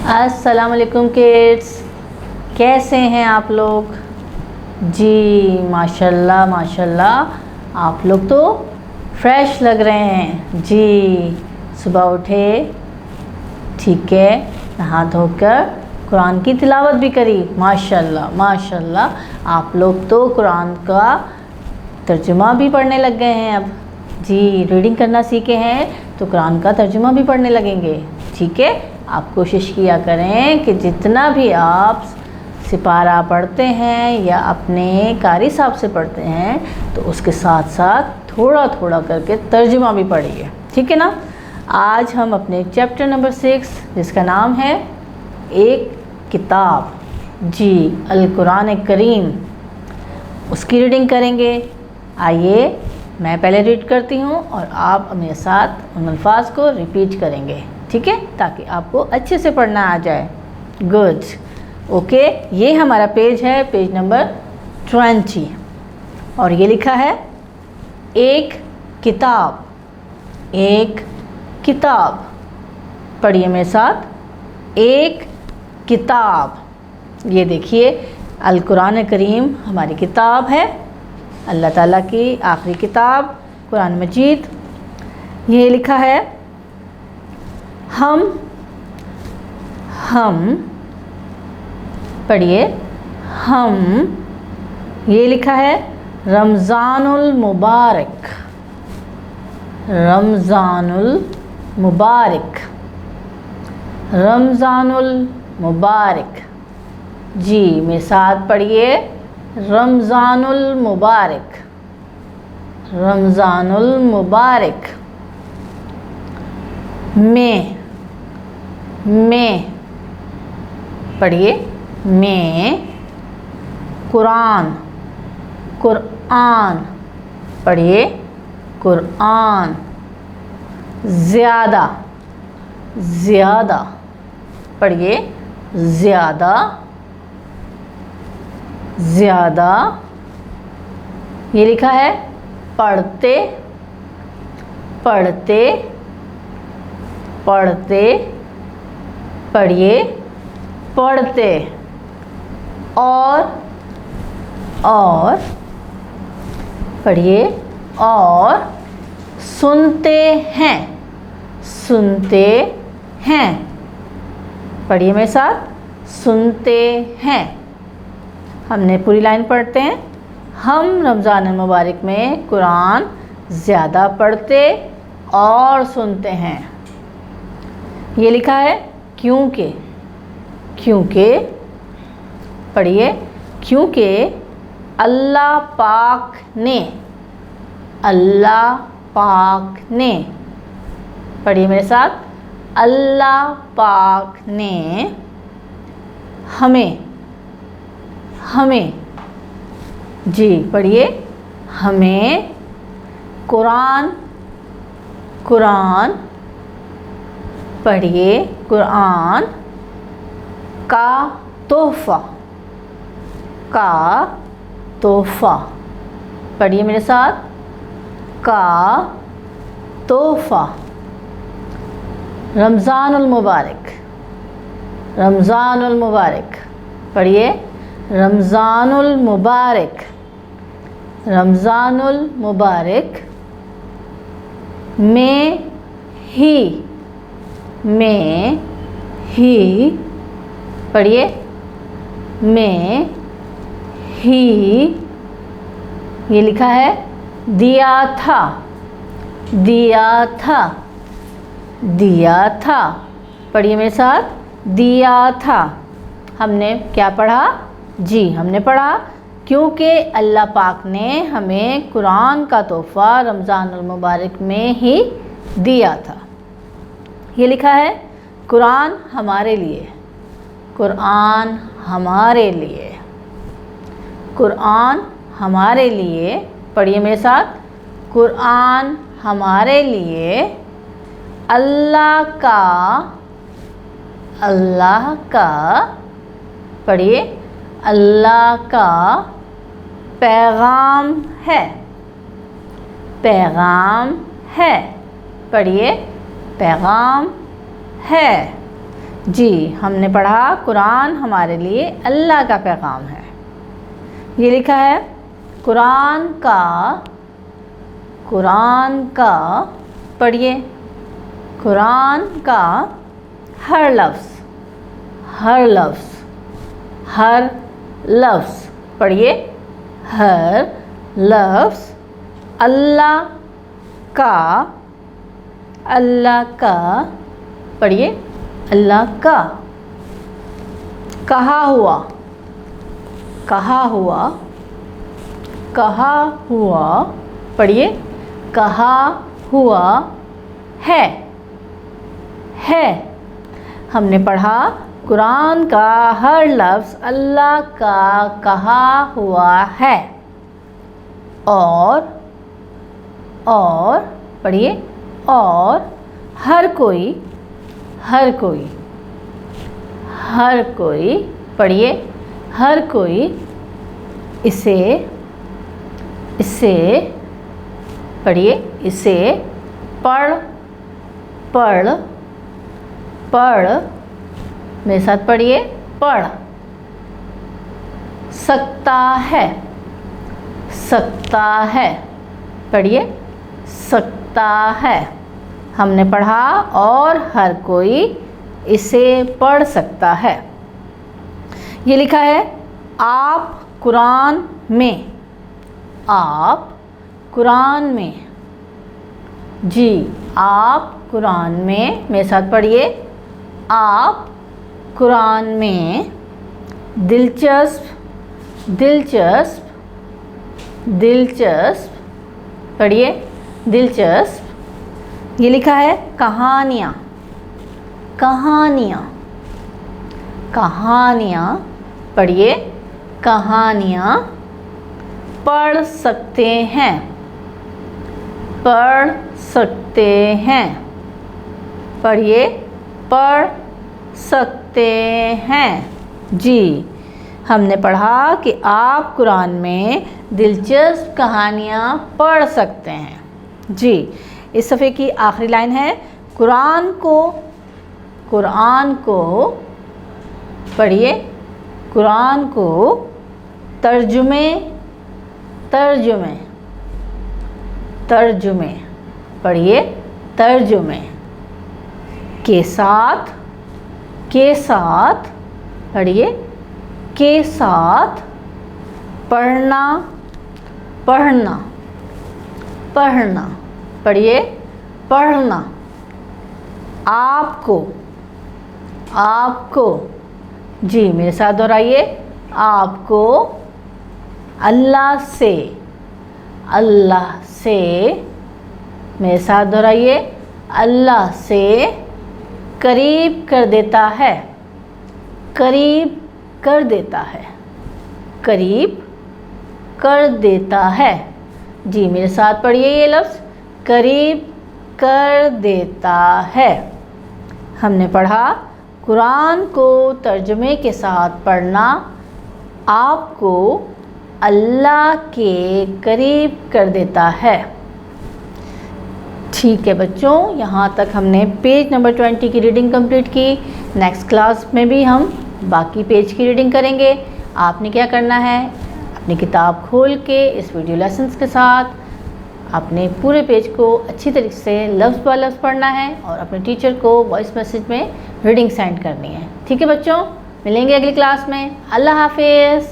अस्सलाम वालेकुम किड्स, कैसे हैं आप लोग? जी माशाल्लाह माशाल्लाह, आप लोग तो फ्रेश लग रहे हैं जी। सुबह उठे, ठीक है, नहा धोकर कुरान की तिलावत भी करी। माशाल्लाह माशाल्लाह, आप लोग तो कुरान का तर्जुमा भी पढ़ने लग गए हैं अब जी। रीडिंग करना सीखे हैं तो कुरान का तर्जुमा भी पढ़ने लगेंगे, ठीक है। आप कोशिश किया करें कि जितना भी आप सिपारा पढ़ते हैं या अपने कारी साहब से पढ़ते हैं तो उसके साथ साथ थोड़ा थोड़ा करके तर्जुमा भी पढ़िए, ठीक है ना। आज हम अपने चैप्टर नंबर 6 जिसका नाम है एक किताब जी, अल कुरान करीम, उसकी रीडिंग करेंगे। आइए मैं पहले रीड करती हूँ और आप मेरे साथ उन अल्फाज को रिपीट करेंगे, ठीक है, ताकि आपको अच्छे से पढ़ना आ जाए। Good, okay. ये हमारा पेज है, पेज नंबर 20, और ये लिखा है एक किताब। एक किताब, पढ़िए मेरे साथ, एक किताब। ये देखिए, अल कुरान करीम हमारी किताब है, अल्लाह ताला की आखिरी किताब कुरान मजीद। ये लिखा है हम, पढ़िए हम। ये लिखा है रमज़ानुल मुबारक, रमज़ानुल मुबारक, रमज़ानुल मुबारक जी। मेरे साथ पढ़िए, रमज़ानुल मुबारक, रमज़ानुल मुबारक। में, पढ़िए में। कुरान, कुरान, पढ़िए कुरान। ज़्यादा, ज़्यादा, पढ़िए ज़्यादा, ज़्यादा। ये लिखा है पढ़ते, पढ़ते, पढ़ते, पढ़िए पढ़ते। और पढ़िए और। सुनते हैं, सुनते हैं, पढ़िए मेरे साथ, सुनते हैं। हमने पूरी लाइन पढ़ते हैं। हम रमज़ान मुबारक में कुरान ज़्यादा पढ़ते और सुनते हैं। ये लिखा है क्योंकि, क्योंकि, पढ़िए क्योंकि अल्लाह पाक ने, अल्लाह पाक ने, पढ़िए मेरे साथ, अल्लाह पाक ने हमें, हमें जी, पढ़िए हमें कुरान, कुरान, पढ़िए कुरान का तोहफ़ा, का तोहफ़ा, पढ़िए मेरे साथ, का तोहफ़ा। रमज़ानुल मुबारक, रमज़ानुल मुबारक, पढ़िए रमज़ानुल मुबारक, रमज़ानुल मुबारक। में ही, में ही, पढ़िए में ही। ये लिखा है दिया था, दिया था, दिया था, पढ़िए मेरे साथ, दिया था। हमने क्या पढ़ा जी? हमने पढ़ा क्योंकि अल्लाह पाक ने हमें कुरान का तोहफ़ा रमज़ानुल मुबारक में ही दिया था। ये लिखा है कुरान हमारे लिए, कुरान हमारे लिए, कुरान हमारे लिए, पढ़िए मेरे साथ, कुरान हमारे लिए अल्लाह का, अल्लाह का, पढ़िए अल्लाह का पैगाम है, पैगाम है, पढ़िए पैगाम है। जी हमने पढ़ा कुरान हमारे लिए अल्लाह का पैगाम है। ये लिखा है कुरान का पढ़िए, कुरान का हर लफ्ज़ पढ़िए, हर लफ्ज़ अल्लाह का पढ़िए, अल्लाह का। कहा हुआ पढ़िए, कहा हुआ है। हमने पढ़ा कुरान का हर लफ्ज़ अल्लाह का कहा हुआ है। और पढ़िए, और हर कोई पढ़िए, हर कोई इसे पढ़िए, इसे पढ़ मेरे साथ पढ़िए, पढ़ सकता है पढ़िए, सकता है। हमने पढ़ा और हर कोई इसे पढ़ सकता है। ये लिखा है आप कुरान में जी आप कुरान में मेरे साथ पढ़िए, आप कुरान में दिलचस्प पढ़िए, दिलचस्प। ये लिखा है कहानियाँ पढ़िए, कहानियाँ पढ़ सकते हैं पढ़िए, पढ़ सकते हैं। जी हमने पढ़ा कि आप कुरान में दिलचस्प कहानियाँ पढ़ सकते हैं। जी इस सफ़े की आखिरी लाइन है कुरान को पढ़िए, कुरान को तर्जुमे पढ़िए, तर्जुमे के साथ पढ़िए, के साथ पढ़ना पढ़िए, पढ़ना। आपको जी मेरे साथ दोहराइए, आपको अल्लाह से मेरे साथ दोहराइए, अल्लाह से करीब कर देता है। जी मेरे साथ पढ़िए ये लफ्ज़, करीब कर देता है। हमने पढ़ा कुरान को तर्जुमे के साथ पढ़ना आपको अल्लाह के करीब कर देता है। ठीक है बच्चों, यहाँ तक हमने पेज नंबर 20 की रीडिंग कंप्लीट की। नेक्स्ट क्लास में भी हम बाकी पेज की रीडिंग करेंगे। आपने क्या करना है, अपनी किताब खोल के इस वीडियो लेसन्स के साथ अपने पूरे पेज को अच्छी तरीके से लफ्ज़ ब लफ्ज़ पढ़ना है और अपने टीचर को वॉइस मैसेज में रीडिंग सेंड करनी है। ठीक है बच्चों, मिलेंगे अगली क्लास में। अल्लाह हाफिज़।